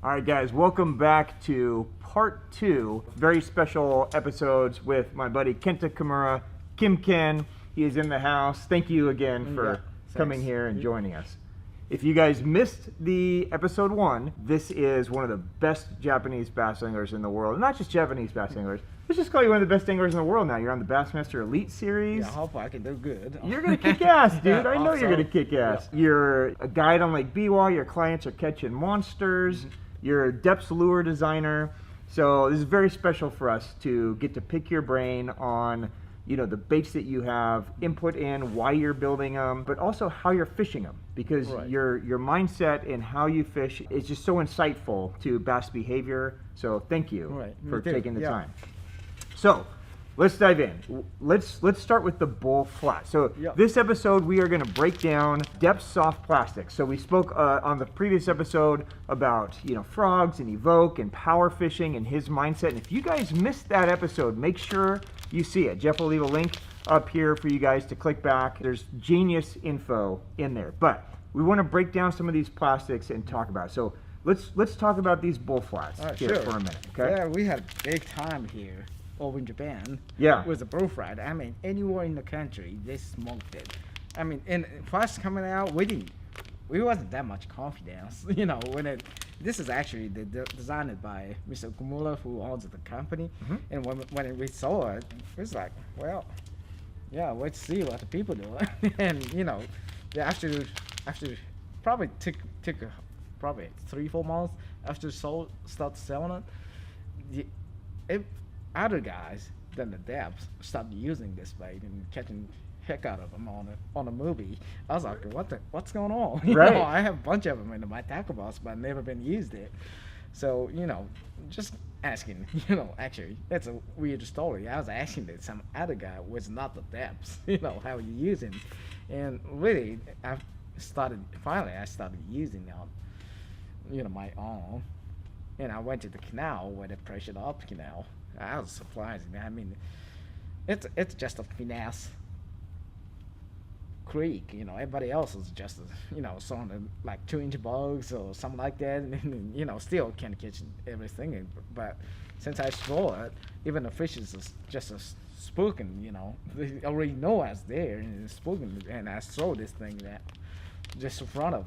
All right, guys, welcome back to part 2. Very special episodes with my buddy Kenta Kimura, KimKen. He is in the house. Thank you again for coming here and joining us. If you guys missed the episode 1, this is one of the best Japanese bass anglers in the world. Not just Japanese bass anglers. Let's just call you one of the best anglers in the world now. You're on the Bassmaster Elite Series. Yeah, I hope I can do good. You're going to kick ass, dude. I know you're going to kick ass. Yeah. You're a guide on Lake Biwa. Your clients are catching monsters. You're a Deps lure designer. So this is very special for us to get to pick your brain on, you know, the baits that you have, input in, why you're building them, but also how you're fishing them. Because your mindset and how you fish is just so insightful to bass behavior. So thank you for taking the time. So let's dive in. Let's start with the bull flat. So this episode we are going to break down Deps soft plastic. So we spoke on the previous episode about, you know, frogs and evoke and power fishing and his mindset. And if you guys missed that episode, make sure you see it. Jeff will leave a link up here for you guys to click back. There's genius info in there. But we want to break down some of these plastics and talk about it. So let's talk about these bull flats here for a minute. Okay? Yeah, we had big time here over in Japan. With the bull flat. I mean, anywhere in the country, they smoked it. I mean, and first coming out, we wasn't that much confidence, you know, when this is actually designed by Mr. Kimura, who owns the company. And when we saw it, it was like, well, yeah, let's see what the people do. And, you know, they after probably took probably 3-4 months after start selling it, other guys than the Deps started using this bait and catching heck out of them on a movie. I was like, what's going on? You know, I have a bunch of them in my tackle box, but I've never been used it. So, you know, just asking, you know, actually, that's a weird story. I was asking that some other guy was not the Deps, you know, how you use him. And really, I started using them, you know, my own. And I went to the canal where they pressured up canal. I was surprised. I mean, it's just a finesse creek, you know. Everybody else is just, you know, throwing like 2-inch bugs or something like that, and you know, still can't catch everything. But since I throw it, even the fish is just spooking, you know. They already know I was there and it's spooking, and I throw this thing that just in front of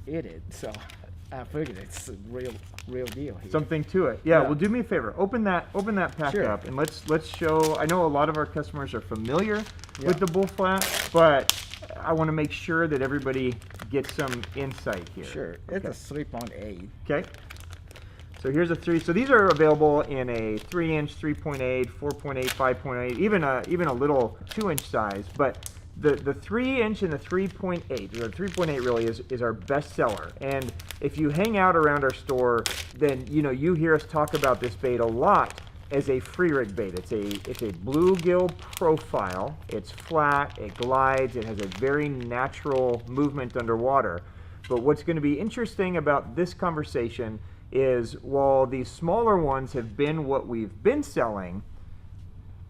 it. So I figured it's a real deal here. Something to it. Yeah, well, do me a favor. Open that pack up and let's show. I know a lot of our customers are familiar with the bull flat, but I want to make sure that everybody gets some insight here. Sure. It's a 3.8. Okay. So here's a 3. So these are available in a 3-inch, 3.8, 4.8, 5.8, even a little 2-inch size, but the 3-inch and the 3.8, the 3.8 really is our best seller. And if you hang out around our store, then you know you hear us talk about this bait a lot as a free rig bait. It's a bluegill profile. It's flat, it glides, it has a very natural movement underwater. But what's going to be interesting about this conversation is while these smaller ones have been what we've been selling,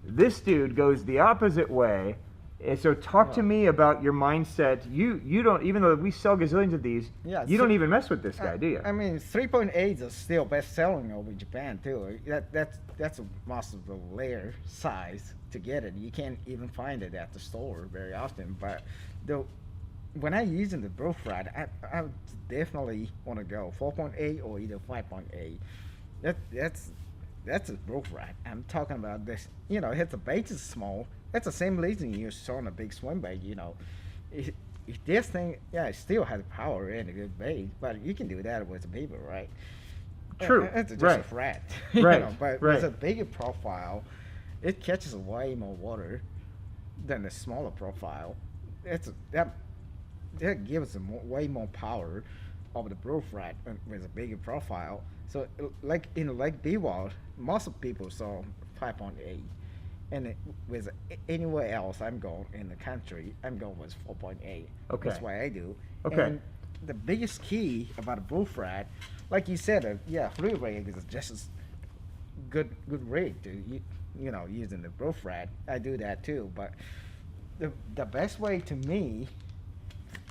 this dude goes the opposite way. And so talk to me about your mindset. You don't, even though we sell gazillions of these, you don't even mess with this guy, do you? I mean, 3.8 is still best selling over in Japan too. That's a most of the layer size to get it. You can't even find it at the store very often. But when I use in the bull flat, I would definitely want to go 4.8 or either 5.8. That's a bull flat. I'm talking about this. You know, if the bait is small, that's the same reason you're throwing a big swim bait. You know, if this thing, it still has power and a good bait, but you can do that with a beaver, right? True. It's just a flat. You know, but with a bigger profile, it catches way more water than the smaller profile. That gives them way more power of the bull flat with a bigger profile. So, like in Lake Biwa, most of people saw 5.8. And with anywhere else I'm going in the country, I'm going with 4.8. Okay. That's why I do. Okay. And the biggest key about a bull flat, like you said, free rig is just as good rig to you know, using the bull flat. I do that too. But the best way to me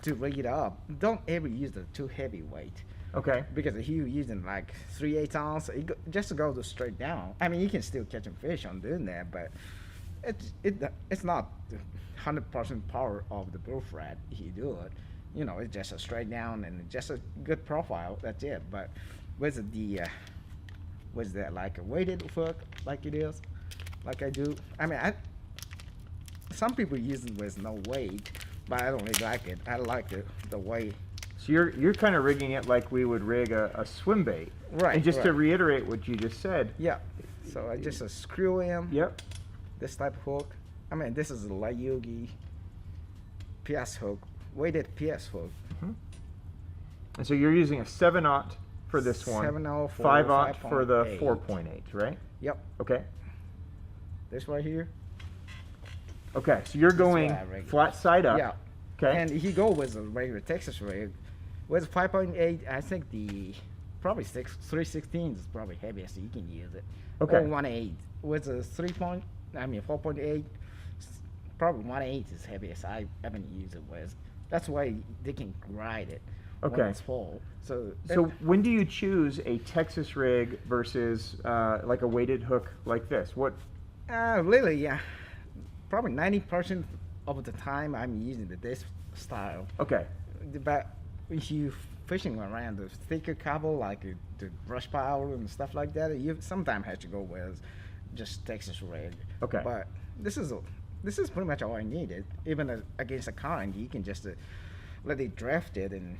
to rig it up, don't ever use the too heavy weight. Okay. Because if you're using like 3/8 ounce, just goes straight down. I mean, you can still catch fish on doing that, but it's not 100% power of the bullfrog rod if you do it. You know, it's just a straight down and just a good profile. That's it. But with the was that like a weighted hook like it is, like I do? I mean, some people use it with no weight, but I don't really like it. I like the weight. So you're kind of rigging it like we would rig a swim bait. Right. And just to reiterate what you just said. Yeah. So I just screw in. Yep. This type of hook. I mean, this is a Lyugi PS hook, weighted PS hook. Mm-hmm. And so you're using a 7/0 for this one. 7/0 for 5/0 for the 4.8, right? Yep. Okay. This right here. Okay, so you're going flat side up. Yeah. Okay. And he go with a regular Texas rig. With 5.8, I think probably 3/16 is probably heaviest you can use it. Okay. Or 1/8. With a 4.8, probably 1/8 is heaviest I haven't used it with. That's why they can ride it when it's full. So when do you choose a Texas rig versus like a weighted hook like this? What? Really, yeah. Probably 90% of the time I'm using this style. Okay. But if you fishing around the thicker cable, like the brush pile and stuff like that, you sometimes have to go with just Texas rig. Okay. But this is pretty much all I needed. Even against a current, you can just let it draft it, and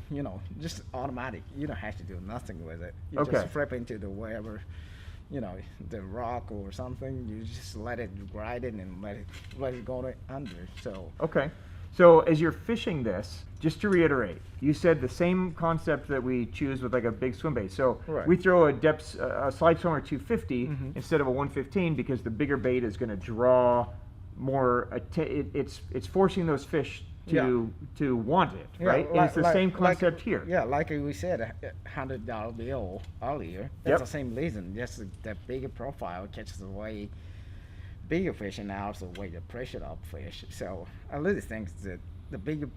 just automatic. You don't have to do nothing with it. You just flip into the wherever, the rock or something. You just let it ride it and let it go under. So. Okay. So as you're fishing this, just to reiterate, you said the same concept that we choose with like a big swim bait. So we throw a Deps, a slide swimmer 250 instead of a 115 because the bigger bait is going to draw more. It's forcing those fish to want it, right? And it's the same concept here. Yeah, like we said, $100 bill earlier. That's the same reason. Just the bigger profile catches away bigger fish and also weigh the pressure of fish. So I really think that the bigger,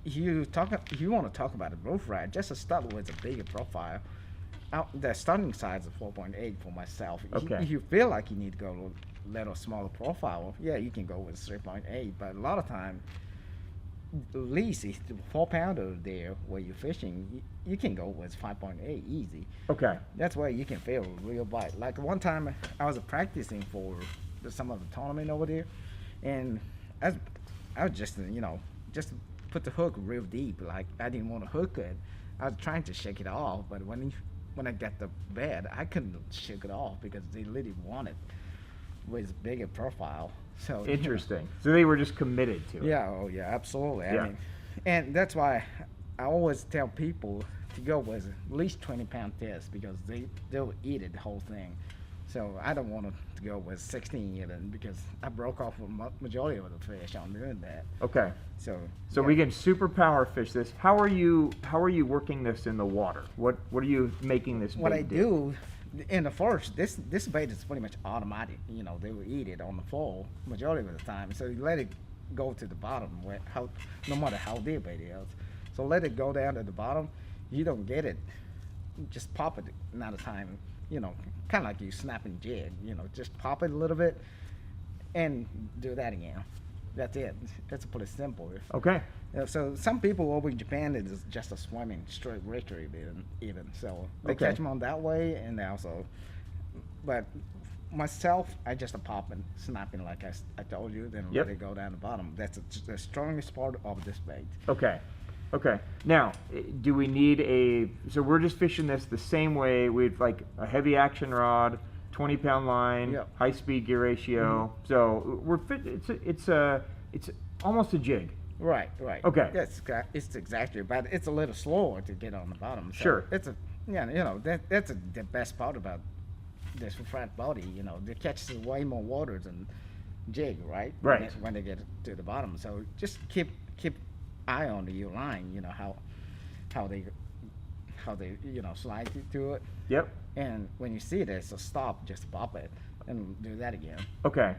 if you want to talk about a bullfrog rod, just to start with a bigger profile. The starting size is 4.8 for myself. If you feel like you need to go a little smaller profile, you can go with 3.8. But a lot of time, at least if the 4-pounder there where you're fishing, you can go with 5.8 easy. Okay. That's where you can feel a real bite. Like one time I was practicing for some of the tournament over there, and I was just just put the hook real deep. Like I didn't want to hook it. I was trying to shake it off, but when I got the bed, I couldn't shake it off because they really wanted with bigger profile. So interesting. So they were just committed to it. Yeah. Oh yeah. Absolutely. I mean, and that's why I always tell people to go with at least 20-pound test because they'll eat it the whole thing. So I don't want to go with 16 even because I broke off a majority of the fish on doing that. Okay. So we can super power fish this. How are you working this in the water? What are you making this bait What I do in the first, this bait is pretty much automatic. They will eat it on the fall majority of the time. So you let it go to the bottom no matter how deep it is. So let it go down to the bottom. You don't get it. Just pop it another time. Kind of like you snapping jig, just pop it a little bit and do that again. That's it. It's pretty simple. Okay. So some people over in Japan, it is just a swimming straight retrieve even. So they catch them on that way, and they also, but myself, I just a popping, snapping like I told you, then let it go down the bottom. That's the strongest part of this bait. Okay. Okay. Now, do we need so we're just fishing this the same way with like a heavy action rod, 20-pound line, high speed gear ratio. So we're it's almost a jig. Right. Okay. It's exactly, but it's a little slower to get on the bottom. So sure. It's that's the best part about this flat body. It catches way more water than jig, right? Right. When they get to the bottom. So just keep eye on your line, how they slide to it. Yep. And when you see this, so stop, just pop it and do that again. Okay.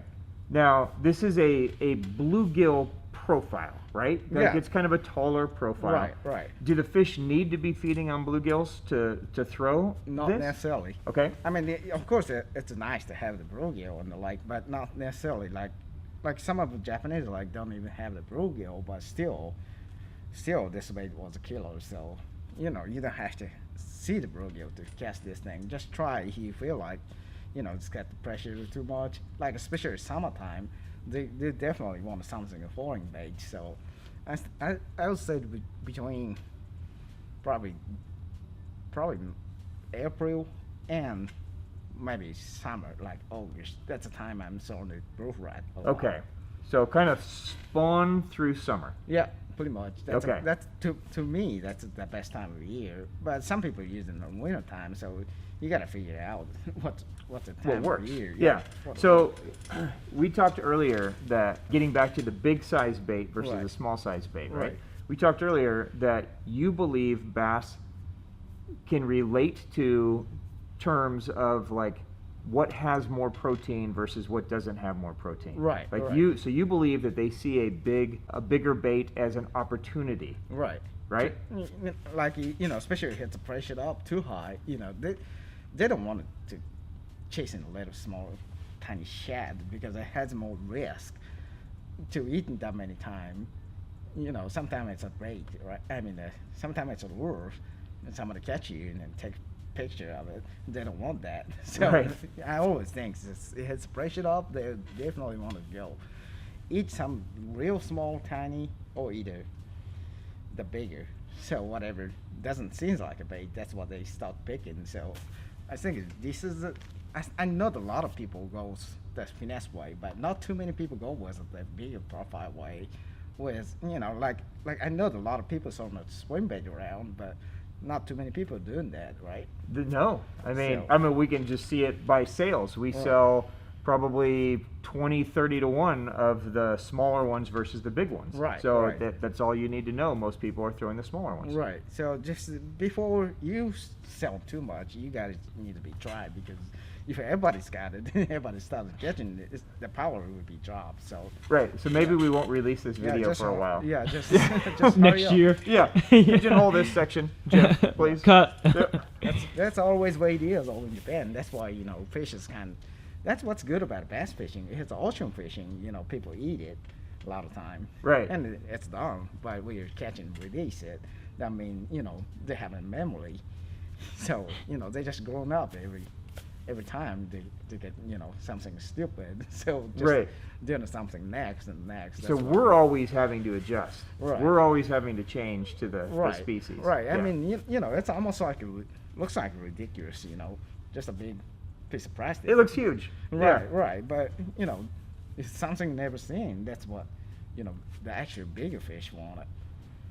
Now this is a bluegill profile, right? Like it's kind of a taller profile. Right, right. Do the fish need to be feeding on bluegills to throw Not this? necessarily. Okay. I mean, of course, it's nice to have the bluegill on the lake, but not necessarily. Like some of the Japanese like don't even have the bluegill, but still this bait was a killer. So you don't have to see the bluegill to catch this thing. Just try if you feel like it's got the pressure too much. Like especially summertime, they definitely want something a foreign bait. So I would say between probably April and maybe summer, like August. That's the time I'm throwing the roof rat. Okay, so kind of spawn through summer. Yeah, pretty much. That's Okay. That's to me that's the best time of the year. But some people use it in the winter time, so you got to figure out what's the time What works? of the year. Yeah. So we talked earlier that getting back to the big size bait versus Right. the small size bait, right? Right. We talked earlier that you believe bass can relate to terms of like what has more protein versus what doesn't have more protein. Right, Like right. you believe that they see a bigger bait as an opportunity. Right. Right? Like especially if it's pressured up too high, they don't want to chasing a little small tiny shad because it has more risk to eating that many times. Sometimes it's a bait, right? I mean, sometimes it's a lure, and somebody catch you and then take a picture of it. They don't want that. So Right. I always think if it's pressured up, they definitely want to go. Eat some real small, tiny, or either the bigger. So whatever doesn't seem like a bait, that's what they start picking. So I think this is I know that a lot of people goes the finesse way, but not too many people go with the bigger profile way. With like I know that a lot of people sort of swim bait around, but not too many people are doing that, right? No, I mean we can just see it by sales. We sell probably 20-30 to 1 of the smaller ones versus the big ones. Right. So right. that's all you need to know. Most people are throwing the smaller ones. Right. So just before you sell too much, you guys need to be tried, because if everybody's got it, everybody started catching it, the power would be dropped. So Right. So maybe we won't release this video for a while. Yeah, just hurry Next up. year. Yeah. Pigeonhole this section, Jeff, please. Cut. Yep. That's always the way it is over in Japan. That's why fish is that's what's good about bass fishing. It's ocean fishing. People eat it a lot of time. Right. And it's done. But when you're catching release it, that mean they have a memory. So they just growing up every time they get something stupid. So just Right. doing something next and next. So That's we're always having to adjust. Right. We're always having to change to the right. species. Right. Yeah. I mean, it's almost like looks like ridiculous. Just a big piece of plastic. It looks huge. Right, Yeah. right. But it's something never seen. That's what the actual bigger fish want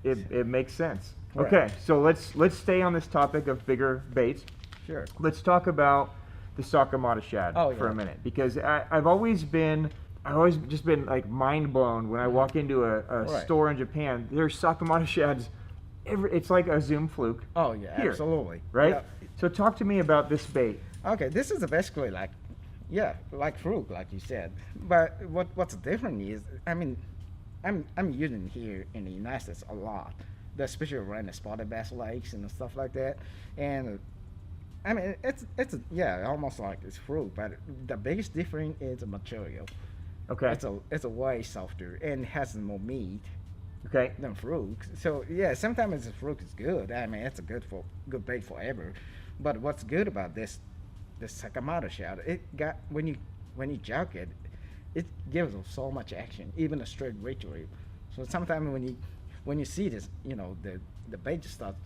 it. It makes sense. Right. Okay, so let's stay on this topic of bigger baits. Sure. Let's talk about the Sakamata Shad for a minute, because I've always just been like mind blown when I walk into a Right. store in Japan. There's Sakamata Shads. It's like a Zoom fluke. Oh yeah, Here, absolutely. Right. Yeah. So talk to me about this bait. Okay, this is basically like fruit, like you said. But what's different is, I mean, I'm using here in the United States a lot, especially around the spotted bass lakes and stuff like that. And I mean, it's almost like it's fruit, but the biggest difference is the material. Okay. It's a way softer and has more meat Okay. than fruit. So yeah, sometimes the fruit is good. I mean, it's a good bait forever. But what's good about this Sakamata Shad, it got when you jerk it, it gives us so much action, even a straight retrieve. So sometimes when you see this, the bait just starts.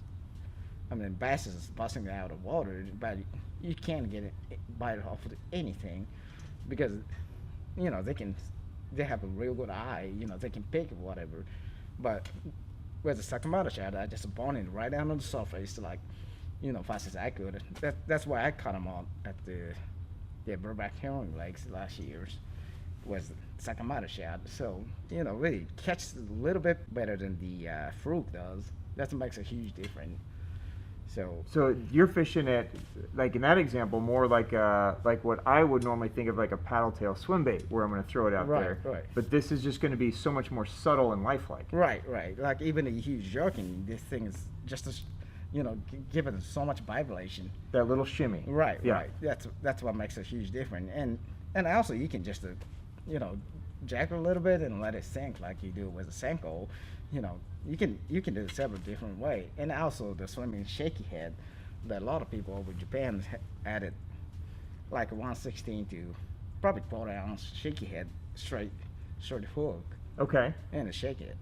I mean, bass is busting out of water, but you can't get it bite off with anything, because they have a real good eye. They can pick whatever. But with the Sakamata Shad, I just burned it right down on the surface, like fast as I could. That's why I caught them on at the Burbank Herring Lakes last year's was Sakamata Shad. So really catches a little bit better than the fruit does. That makes a huge difference. So you're fishing it, like in that example, more like what I would normally think of like a paddle tail swim bait, where I'm going to throw it out there. Right. But this is just going to be so much more subtle and lifelike. Right. Like even if he's jerking, this thing is just give it so much vibration. That little shimmy. Right. That's what makes a huge difference. And also you can just jack a little bit and let it sink like you do with a Senko. You can do it several different ways. And also the swimming shaky head that a lot of people over in Japan added like 1/16 to probably 1/4 ounce shaky head straight hook. Okay. And a shake it.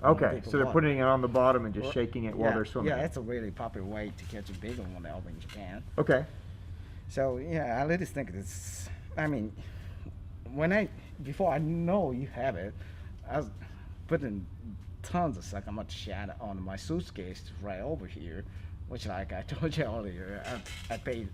Okay, so they're putting it on the bottom and just shaking it while they're swimming. Yeah, that's a really popular way to catch a bigger one over in Japan. Okay. So I really think it's, I mean, before I know you have it, I was putting tons of Sakamoto Shad on my suitcase right over here, which like I told you earlier, I paid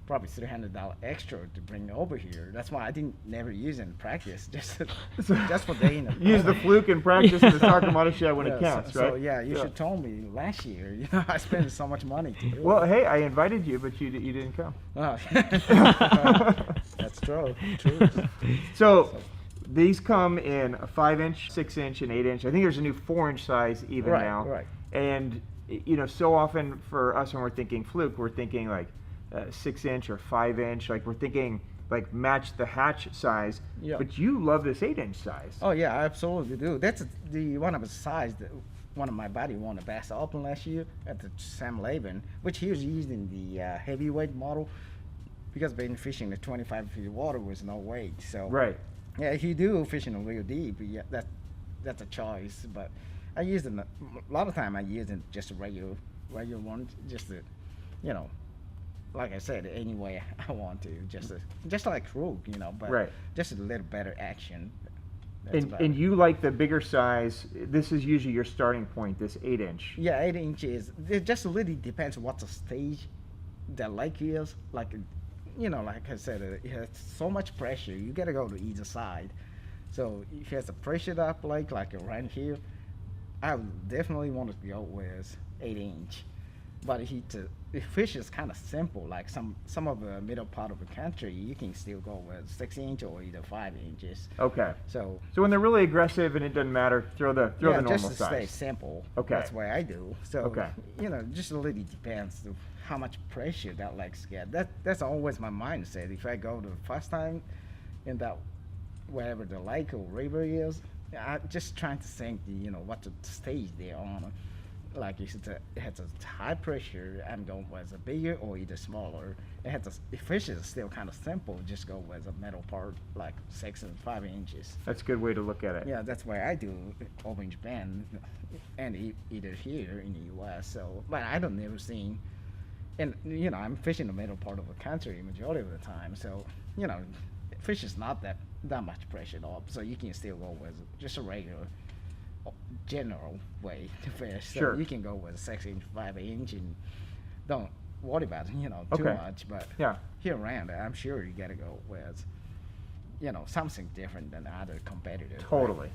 probably $300 extra to bring over here. That's why I didn't never use it in practice, just for day. Use the fluke in practice in the Sakamoto Shad when it counts, right? So you should told me last year. I spent so much money to do it. Well, hey, I invited you, but you didn't come. Oh. That's true. So these come in a 5-inch, 6-inch, and 8-inch. I think there's a new 4-inch size even now. Right. And so often for us when we're thinking fluke, we're thinking like 6-inch or 5-inch. Like we're thinking like match the hatch size. Yeah. But you love this 8-inch size. Oh yeah, I absolutely do. That's the one of the size that one of my buddy won a Bass Open last year at the Sam Laban, which he was using the heavyweight model because been fishing the 25 feet of water with no weight. So right. Yeah, if you do fishing a real deep, yeah, that's a choice. But I use it a lot of time. I use it just a regular one, just to, like I said, any way I want to, just like Krug, but right. Just a little better action. And you like the bigger size. This is usually your starting point, this 8-inch. Yeah, 8 inches. It just really depends what the stage that lake is. Like, like I said, it has so much pressure. You got to go to either side. So if it has a pressured up lake, like around here, I would definitely want to go with 8-inch. But if fish is kind of simple, like some of the middle part of the country, you can still go with 6-inch or either 5 inches. Okay. So when they're really aggressive and it doesn't matter, throw the normal just to size. stay simple. Okay. That's what I do. So okay. Just really depends on how much pressure that lake's get. That's always my mindset. If I go the first time in that wherever the lake or river is, I'm just trying to think what the stage they're on. Like if it has a high pressure, I'm going with a bigger or either smaller. If fish is still kind of simple, just go with a metal part like 6 and 5 inches. That's a good way to look at it. Yeah, that's why I do over in Japan and either here in the U.S. So, but I don't never seen, and I'm fishing the middle part of the country majority of the time. So, fish is not that much pressure at all. So you can still go with just a regular general way to fish. So sure. You can go with a 6-inch, 5-inch, and don't worry about it, too much. But here around, I'm sure you got to go with, something different than other competitors. Totally.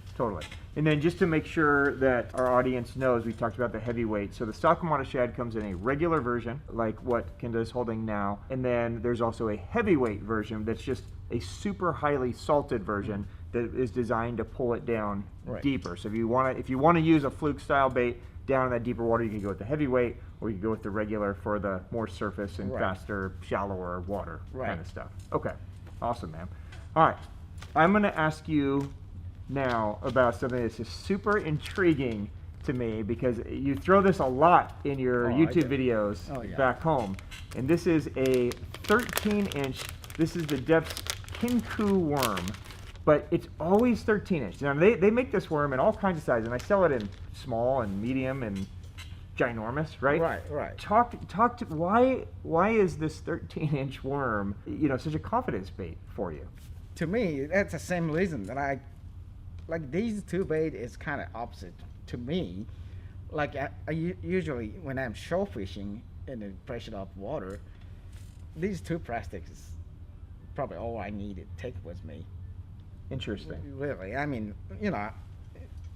And then just to make sure that our audience knows, we talked about the heavyweight. So the Sakamoto Shad comes in a regular version, like what Kenta is holding now, and then there's also a heavyweight version that's just a super highly salted version that is designed to pull it down deeper. So if you want to use a fluke style bait down in that deeper water, you can go with the heavyweight, or you can go with the regular for the more surface and faster, shallower water kind of stuff. Okay, awesome, man. All right, I'm going to ask you now about something that's just super intriguing to me, because you throw this a lot in your YouTube videos back home. And this is a 13-inch, this is the Deps Kincoo worm, but it's always 13-inch. Now, they make this worm in all kinds of sizes, and I sell it in small and medium and ginormous, right? Right. Talk to why is this 13-inch worm, such a confidence bait for you? To me, that's the same reason that I like these two bait is kind of opposite to me. Like I usually when I'm shore fishing in the pressured up water, these two plastics is probably all I need to take with me. Interesting. Really, I mean,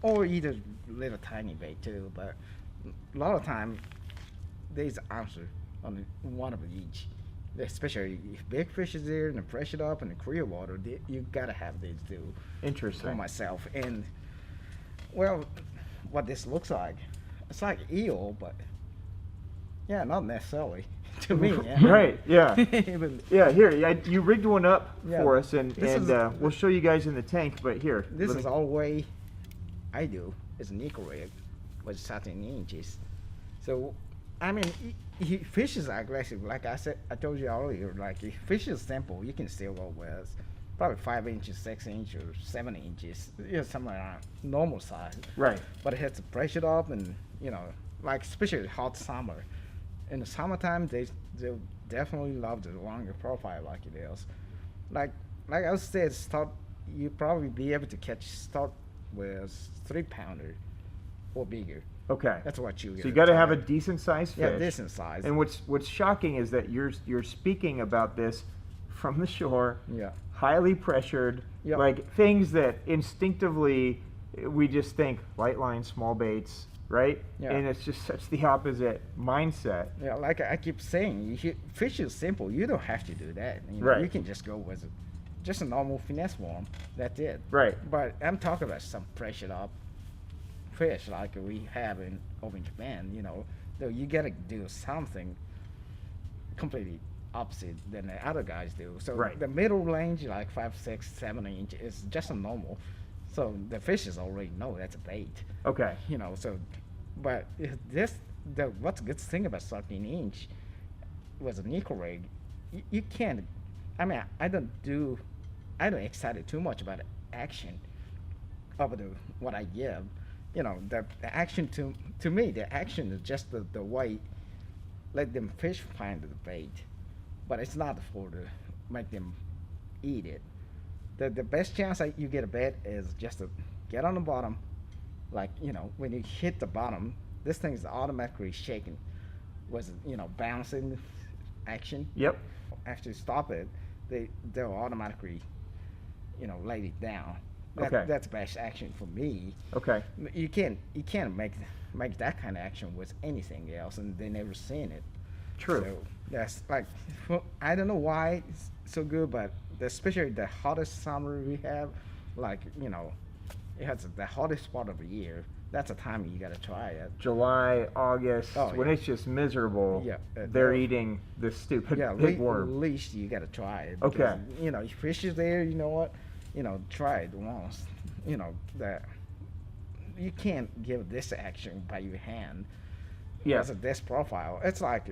or either little tiny bait too. But a lot of time, there's an answer on one of each. Especially if big fish is there and the pressure up and the clear water, you gotta have these two. Interesting. For myself. And well, what this looks like, it's like eel, but yeah, not necessarily to me. Yeah. Right. Yeah. But, yeah. Here, you rigged one up Yeah, for us, and is- we'll show you guys in the tank. But here, this is all way I do. It's a nickel rig with 13 inches. So, I mean, fish is aggressive. Like I told you earlier, like if fish is simple, you can still go with probably 5 inches, 6 inches, or 7 inches, somewhere around normal size. Right. But it has to pressure up, and like especially hot summer. In the summertime, they definitely love the longer profile like it is. Like I said, you probably be able to start with 3-pounder or bigger. Okay. That's what you get. So you got to have a decent sized fish. Yeah, decent size. And what's shocking is that you're speaking about this from the shore. Yeah. Highly pressured. Yep. Like things that instinctively we just think light line, small baits, right? Yeah. And it's just such the opposite mindset. Yeah, like I keep saying, fish is simple. You don't have to do that. Right. You can just go with just a normal finesse worm. That's it. Right. But I'm talking about some pressured up fish like we have over in Japan. Though you gotta do something completely opposite than the other guys do. So Right. the middle range, like 5, 6, 7 inch, is just a normal. So the fishes already know that's a bait. Okay. So, but what's the good thing about 13 inch was a nickel rig. You can't. I mean, I don't excited too much about action of what I give. The action to me, the action is just the way let them fish find the bait, but it's not for to make them eat it. The best chance you get a bait is just to get on the bottom, like when you hit the bottom, this thing is automatically shaking, bouncing action. Yep. After you stop it, they'll automatically lay it down. Okay. That's best action for me. Okay. You can't make that kind of action with anything else, and they never seen it. True. So that's like, I don't know why it's so good, but especially the hottest summer we have, like it has the hottest part of the year. That's a time you gotta try it. July, August, when yeah. it's just miserable. Yeah. They're eating this stupid big worm. At least you gotta try it. Okay. Because, if fish is there, you know what? Try it once. That you can't give this action by your hand. Yeah. As this profile, it's like,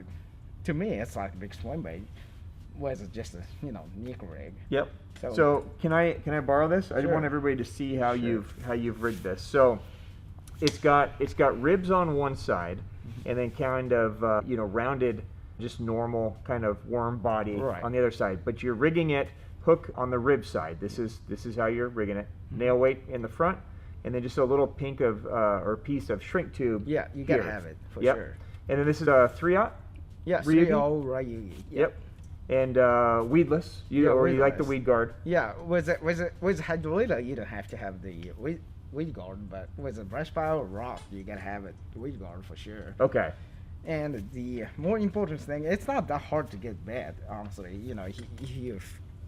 to me, it's like a big swim bait. Was it just a nickel rig? Yep. So can I borrow this? I Sure. want everybody to see how Sure. you've rigged this. So it's got ribs on one side, and then kind of rounded, just normal kind of worm body Right. on the other side. But you're rigging it hook on the rib side. This is how you're rigging it. Nail weight in the front, and then just a little pink or piece of shrink tube. Yeah, you gotta here. have it for Yep. sure. And then this is a 3/0. Yeah, Ryugi? 3-0 Ryugi. Yep. And weedless. You like the weedless. weed guard. Yeah, with hydrolita, you don't have to have the weed guard, but with a brush pile or rock, you gotta have it weed guard for sure. Okay. And the more important thing, it's not that hard to get bad, honestly.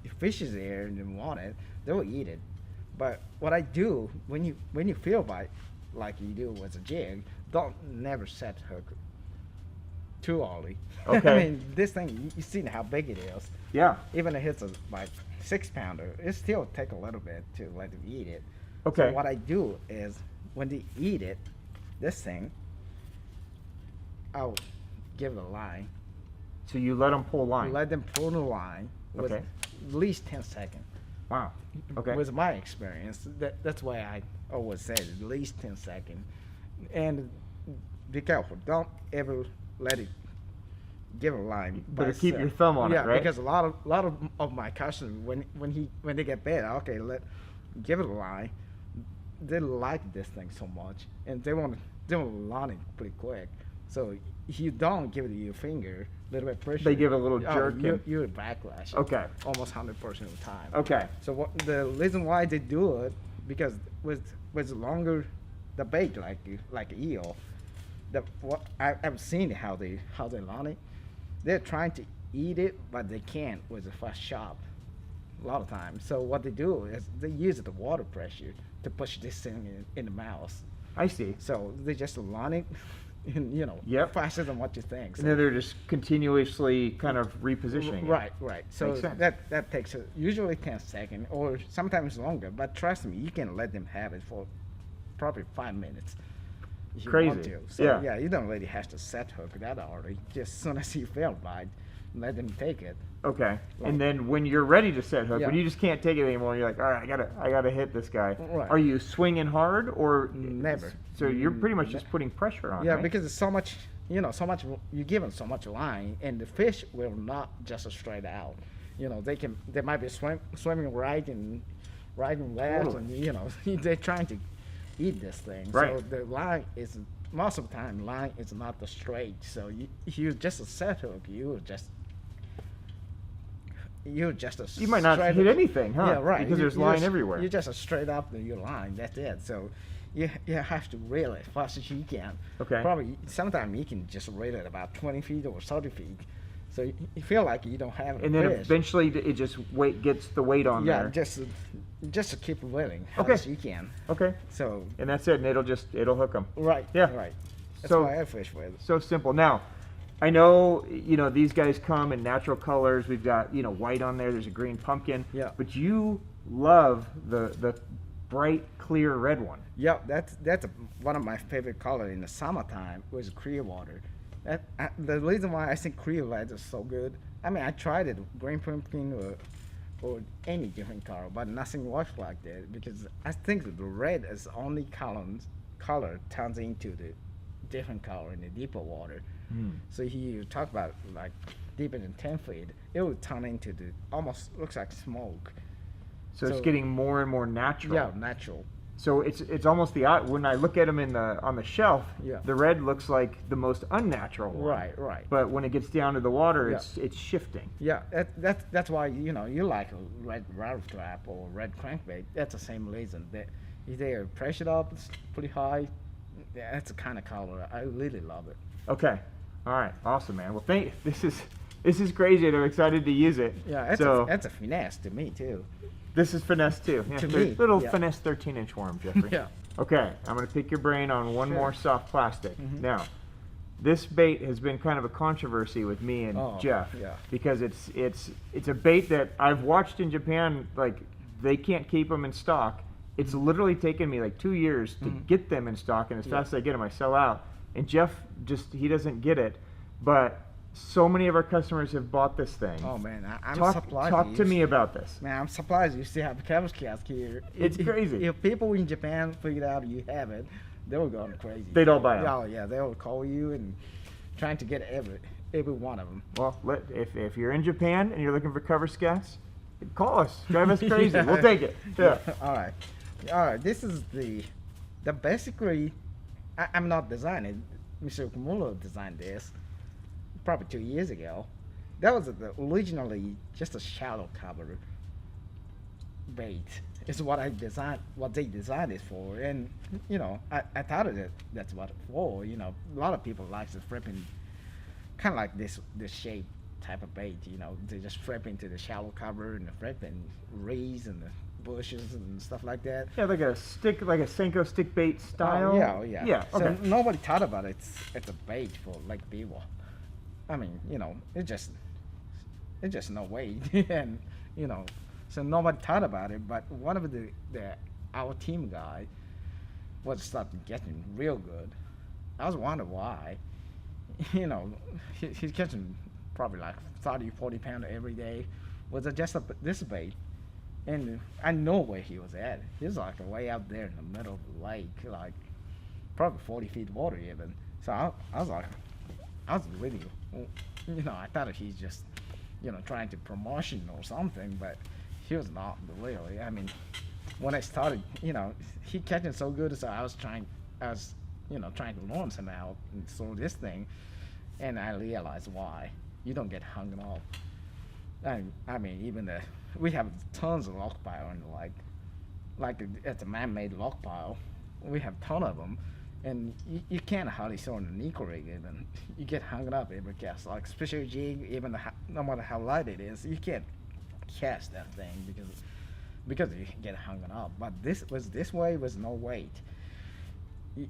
If fish is there and they want it, they will eat it. But what I do when you feel bite, like you do with a jig, never set hook too early. Okay. I mean, this thing, you see how big it is. Yeah. Even if it's a 6-pounder, it still take a little bit to let them eat it. Okay. So what I do is when they eat it, this thing, I'll give it a line. So you let them pull line. Let them pull the line with Okay. at least 10 seconds. Wow. Okay. With my experience, that's why I always say at least 10 seconds. And be careful. Don't ever let it give a line. Better keep your thumb on it, right? Yeah, because a lot of my customers, when they get bad, okay, give it a line. They like this thing so much, and they want to learn it pretty quick. So if you don't give it your finger, a little bit pressure, They give it a little jerk. you're backlash. Okay. Almost 100% of the time. Okay. So the reason why they do it, because with longer the bait like eel, I've seen how they learn it. They're trying to eat it, but they can't with the first shot. A lot of times. So what they do is they use the water pressure to push this thing in the mouth. I see. So they just learn it, and, Yep. faster than what you think. So. And then they're just continuously kind of repositioning it. Right. So Makes sense. that takes usually 10 seconds or sometimes longer. But trust me, you can let them have it for probably 5 minutes. If you want Crazy. to. So Yeah. you don't really have to set hook that already. Just as soon as you feel right, let them take it. Okay. Right. And then when you're ready to set hook, Yeah. when you just can't take it anymore, you're like, all right, I gotta hit this guy. Right. Are you swinging hard or Never. So you're pretty much just putting pressure on. Yeah, right? because it's so much, you give them so much line, and the fish will not just straight out. They might be swimming right and left, Totally. and they're trying to eat this thing. Right. So the line is most of the time line is not the straight. So you just a set hook, you just a You might not straight- hit anything, huh? Yeah, right. Because there's line everywhere. You just a straight up your line. That's it. So you have to reel it as fast as you can. Okay. Probably sometimes you can just reel it about 20 feet or 30 feet. So you feel like you don't have And a then fish. eventually it just gets the weight on Yeah, there. just to keep reeling as Okay. as you can. Okay. So And that's it, and it'll hook them. right. Yeah. Right. That's So- why I fish with. So simple. Now, I know, these guys come in natural colors. We've got, white on there. There's a green pumpkin. Yeah. But you love the bright, clear red one. Yeah, that's one of my favorite color in the summertime was clear water. The reason why I think clear red is so good. I mean, I tried it, green pumpkin or any different color, but nothing works like that because I think that the red is the only color turns into the different color in the deeper water. So here you talk about like deeper than 10 feet, it will turn into the almost looks like smoke. So it's So- getting more and more natural. Yeah, natural. So it's almost when I look at them on the shelf, Yeah. the red looks like the most unnatural one. Right. But when it gets down to the water, Yeah. it's shifting. Yeah, that's why you like a red rattle trap or red crankbait. That's the same reason that if they are pressured up, it's pretty high. Yeah, that's the kind of color I really love it. Okay. All right. Awesome, man. Well, this is crazy, and I'm excited to use it. Yeah, that's a finesse to me too. This is finesse too. Yeah, To me, little yeah. finesse 13-inch worm, Jeffrey. Yeah. Okay, I'm gonna pick your brain on one Sure. more soft plastic. Now, this bait has been kind of a controversy with me and Oh, Jeff yeah. because it's a bait that I've watched in Japan. Like they can't keep them in stock. It's literally taken me like 2 years to get them in stock, and as fast as I get them, I sell out. And Jeff he doesn't get it, but so many of our customers have bought this thing. Oh man, I'm talk surprised. to me about this. Man, I'm surprised you still have cabbage cats here. It's crazy. If people in Japan figured out you have it, they will go crazy. They'd all buy 'em. Oh yeah, they will call you and trying to get every one of them. Well, if you're in Japan and you're looking for cover scats, call us. Drive us crazy. Yeah. We'll take it. Yeah. All right. This is the basically. I'm not designing. Mr. Kimura designed this probably 2 years ago. That was originally just a shallow cover bait. It's what I designed. What they designed it for, and I thought that's what it's for. A lot of people like the flipping, kind of like this shape type of bait. They just flip into the shallow cover and the flip and reeds and the bushes and stuff like that. Yeah, like a Senko stick bait style. Oh, yeah. Yeah. So Okay. nobody thought about it. It's a bait for Lake Biwa. I mean, it's just no way, and so nobody thought about it. But one of our team guy was starting getting real good. I was wondering why. He's catching probably like 30, 40 pounder every day. Was it just this bait? And I know where he was at. He was like way out there in the middle of the lake, like probably 40 feet water even. So I was really, I thought he's just, trying to promotion or something, but he was not really. I mean, when I started, he catching so good, so I was trying to learn some out and throw this thing, and I realized why. You don't get hung up. I mean, even we have tons of rock pile in the lake. Like it's a man-made rock pile. We have ton of them, And you can't hardly throw in an equal rig even. You get hung up every cast. Like special jig, even no matter how light it is, you can't cast that thing because you get hung up. But this way was no weight.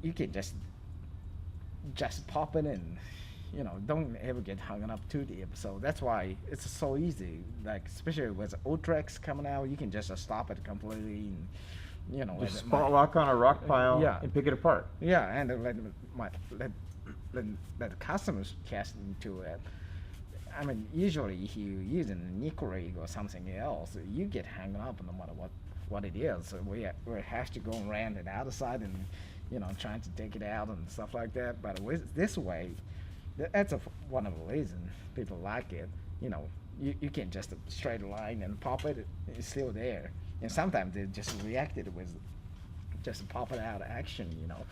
You can just pop it in. You know, don't ever get hung up too deep. So that's why it's so easy. Like especially with Utrex coming out, you can just stop it completely. And, you know, just spot lock on a rock pile and pick it apart. Yeah, and let the customers cast into it. I mean, usually if you using an equal rig or something else, you get hung up no matter what it is. So we have to go around the other side and, you know, trying to take it out and stuff like that. But with this way, that's one of the reasons people like it. You know, you can just a straight line and pop it, it's still there. And sometimes they just reacted with just pop it out of action, you know.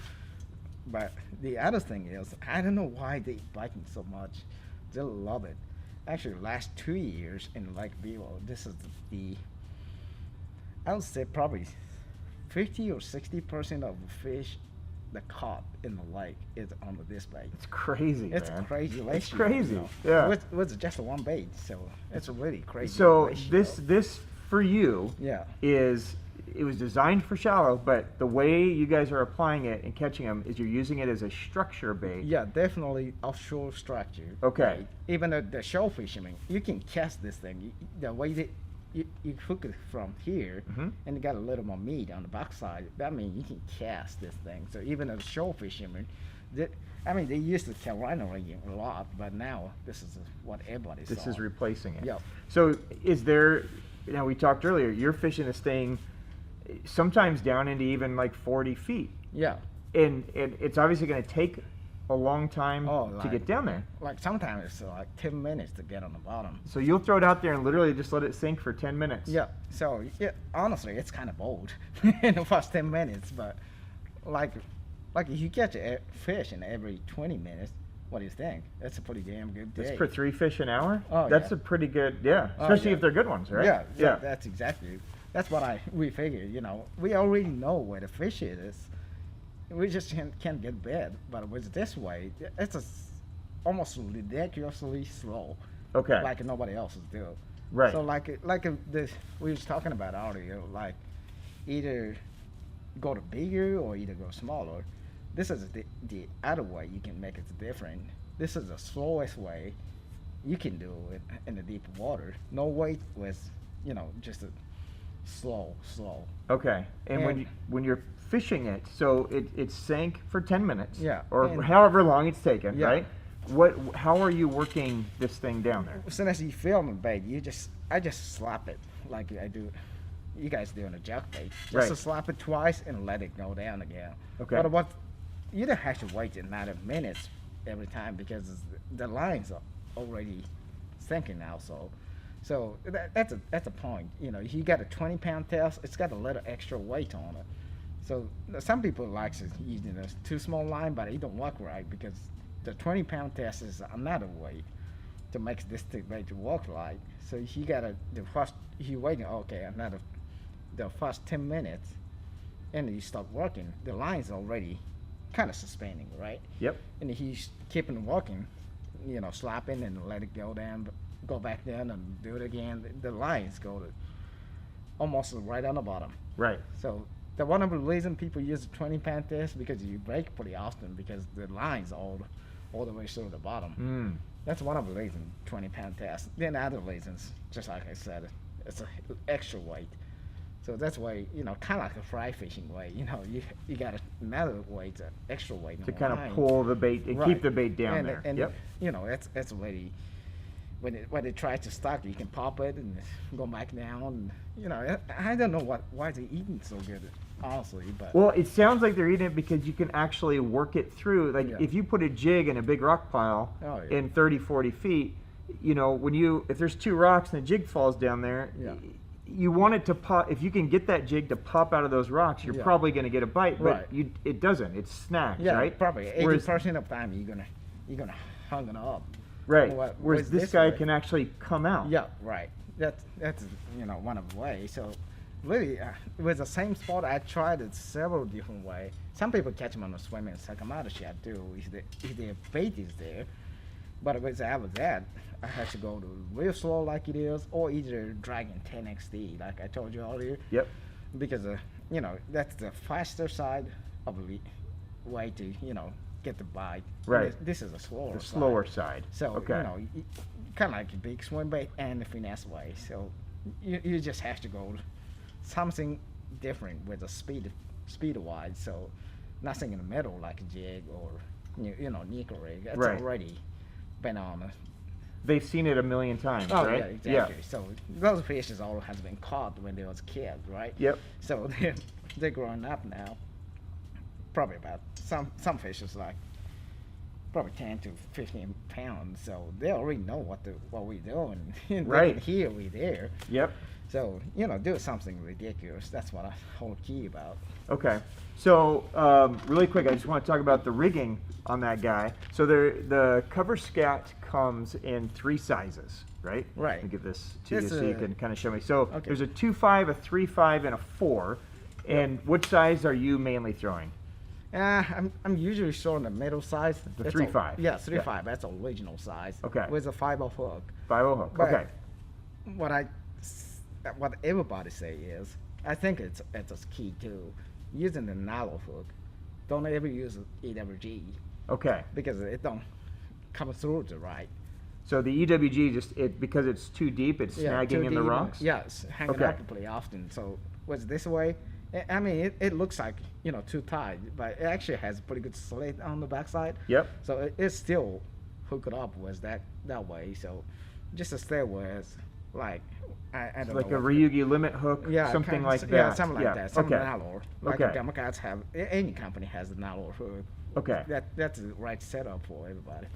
But the other thing is, I don't know why they like it so much. They love it. Actually, last 2 years in Lake Bevo, this is I would say probably 50 or 60% of the fish that caught in the lake is on this bait. It's crazy, It's man. crazy. It's crazy, you know. yeah. With just one bait, so it's really crazy. So this for you it was designed for shallow, but the way you guys are applying it and catching them is you're using it as a structure bait. Yeah, definitely offshore structure. Okay. Bait. Even the shell fisherman, you can cast this thing. The way that you hook it from here, and you got a little more meat on the backside. That means you can cast this thing. So even the shell fisherman, they used the Carolina ring a lot, but now this is what everybody saw. This is replacing it. Yep. So is there? Now we talked earlier. You're fishing this thing sometimes down into even like 40 feet. Yeah. And it's obviously going to take a long time to get down there. Like sometimes it's like 10 minutes to get on the bottom. So you'll throw it out there and literally just let it sink for 10 minutes. Yeah. So honestly, it's kind of bold in the first 10 minutes, but like if you catch a fish in every 20 minutes, what do you think? That's a pretty damn good day. That's for 3 fish an hour? Oh, that's a pretty good, especially if they're good ones, right? Yeah. That's exactly. That's what we figured. You know, we already know where the fish is. We just can't get bit. But with this way, it's almost ridiculously slow. Okay. Like nobody else is doing. Right. So we was talking about earlier, like either go to bigger or either go smaller. This is the other way you can make it different. This is the slowest way you can do it in the deep water. No weight with, you know, just a slow. Okay. And when you're fishing it, so it sank for 10 minutes. Yeah. Or however long it's taken, right? How are you working this thing down there? As soon as you film the bait, I just slap it like I do. You guys do on a jerk bait. Just to slap it twice and let it go down again. Okay. But you don't have to wait another minutes every time because the lines are already sinking now. So that's a point. You know, if you got a 20-pound test, it's got a little extra weight on it. So some people like using a too small line, but it don't work right because the 20-pound test is another weight to make this bait to work right. So if you got if you waiting the first 10 minutes, and you stop working, the line's already kind of suspending, right? Yep. And if you keep on working, you know, slapping and let it go down, go back down and do it again, the lines go to almost right on the bottom. Right. So the one of the reasons people use the 20-pound test because you break pretty often because the line's all the way through the bottom. That's one of the reasons 20-pound test. Then other reasons, just like I said, it's an extra weight. So that's why, you know, kind of like a fry fishing way. You know, you got another weight, extra weight to kind of pull the bait and keep the bait down there. And you know, it's really when it tries to stuck, you can pop it and go back down. And, you know, I don't know why they're eating so good, honestly. But well, it sounds like they're eating it because you can actually work it through. Like if you put a jig in a big rock pile in 30, 40 feet, you know, if there's 2 rocks and a jig falls down there. You want it to pop. If you can get that jig to pop out of those rocks, you're probably going to get a bite. But it doesn't. It snacks, right? Probably 80% of the time you're gonna hung it up. Right. Whereas this guy can actually come out. Yeah, right. That's you know, one of the ways. So really, with the same spot, I tried it several different ways. Some people catch them on the swim in Sakamata Shad too, if their bait is there. But without that, I had to go to real slow like it is, or either dragging 10XD, like I told you earlier. Yep. Because, you know, that's the faster side of the way to, you know, get the bite. Right. This is a slower side. Slower side. So, okay. you know, kind of like a big swim bait and the finesse way. So you just have to go something different with the speed wise. So nothing in the middle like a jig or, you know, nickel rig. That's already been on. They've seen it a million times, right? Yeah, exactly. Yeah. So those fishes all has been caught when they was kids, right? Yep. So they're growing up now. Probably about some fishes like probably 10 to 15 pounds. So they already know what we're doing. Right. Here we there. Yep. So, you know, do something ridiculous. That's what I whole key about. Okay. So, really quick, I just want to talk about the rigging on that guy. So the cover Scat comes in 3 sizes, right? Right. Let me give this to you so you can kind of show me. So okay. There's a 2.5, a 3.5, and a 4. And which size are you mainly throwing? I'm usually throwing the middle size. The 3.5. Yeah, 3.5. That's original size. Okay. With a 5/0 hook. 5/0 hook. But okay. What everybody say is, I think it's a key too. Using the narrow hook, don't ever use EWG. Okay. Because it don't come through the right. So the EWG because it's too deep, it's snagging in the rocks. Yeah, it's hanging up pretty often. So what's this way? I mean, it looks like, you know, too tight, but it actually has a pretty good slit on the backside. Yep. So it's still hooked up with that way. So just to stay with, like, I don't know. Like a Ryugi limit hook, something like that. Yeah, something like that. Some okay. narrow. Like Democrats have, any company has a narrow hook. Okay. That's the right setup for everybody.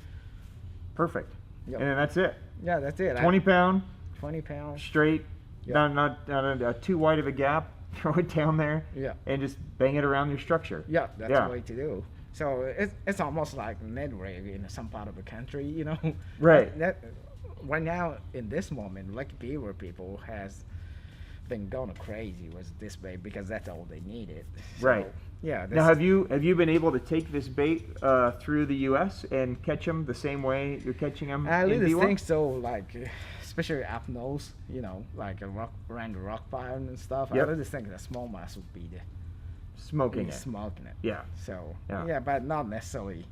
Perfect. Yep. And then that's it. Yeah, that's it. 20 pound. 20 pounds. Straight. Yep. Not too wide of a gap. Throw it down there. Yeah. And just bang it around your structure. Yeah, that's the way to do. So it's almost like Ned rig in some part of the country, you know. Right. Right now, in this moment, like beaver people has been going crazy with this bait because that's all they needed. So, right. Yeah. Now, have you been able to take this bait through the U.S. and catch them the same way you're catching them? I really think so. Like, especially up nose, you know, like around the rock pile and stuff. Yep. I really think the smallmouth would be the smoking it. Yeah. So but not necessarily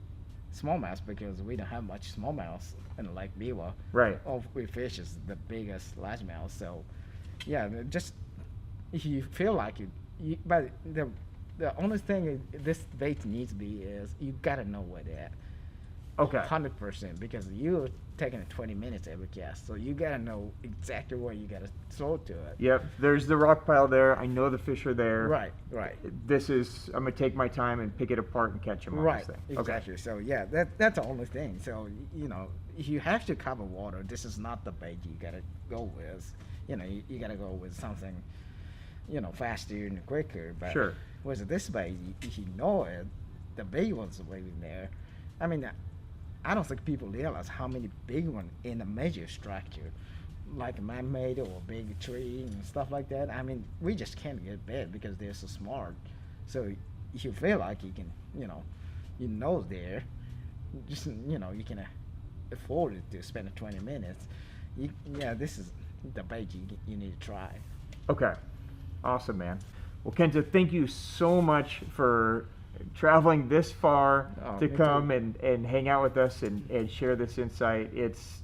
smallmouth because we don't have much smallmouth in Lake Biwa. Right. All we fish is the biggest largemouth. So yeah, just if you feel like you but the only thing this bait needs to be is you gotta know where they're at. Okay. 100%, because you're taking 20 minutes every cast, so you gotta know exactly where you gotta throw to it. Yep. There's the rock pile there. I know the fish are there. Right. I'm gonna take my time and pick it apart and catch them on this thing. Exactly. Okay. So yeah, that's the only thing. So you know, if you have to cover water, this is not the bait you gotta go with. You know, you gotta go with something, you know, faster and quicker. But sure. With this bait, if you know it, the big ones are waiting there. I mean, I don't think people realize how many big ones in a major structure, like a man-made or a big tree and stuff like that. I mean, we just can't get big because they're so smart. So if you feel like you can, you know there, just, you can afford it to spend 20 minutes. This is the bait you need to try. Okay. Awesome, man. Well, Kenta, thank you so much for traveling this far to come and hang out with us and share this insight. It's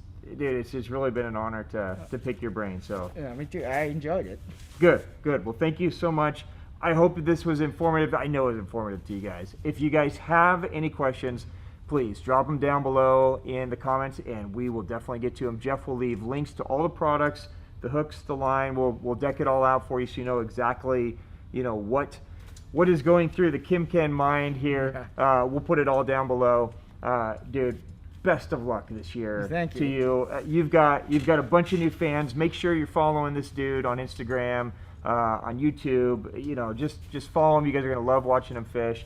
just really been an honor to pick your brain. So yeah, me too. I enjoyed it. Good. Well, thank you so much. I hope that this was informative. I know it was informative to you guys. If you guys have any questions, please drop them down below in the comments, and we will definitely get to them. Jeff will leave links to all the products, the hooks, the line. We'll deck it all out for you so you know exactly what is going through the KimKen mind here. We'll put it all down below. Dude, best of luck this year. Thank you. To you. You've got a bunch of new fans. Make sure you're following this dude on Instagram, on YouTube. Just follow him. You guys are gonna love watching him fish.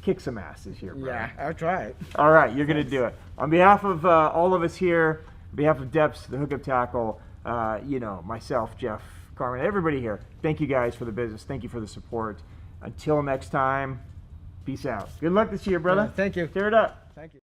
Kick some ass this year, bro. Yeah, I'll try it. All right, you're gonna do it. On behalf of all of us here, on behalf of Deps, the Hookup Tackle, myself, Jeff, Carmen, everybody here. Thank you guys for the business. Thank you for the support. Until next time, peace out. Good luck this year, brother. Thank you. Tear it up. Thank you.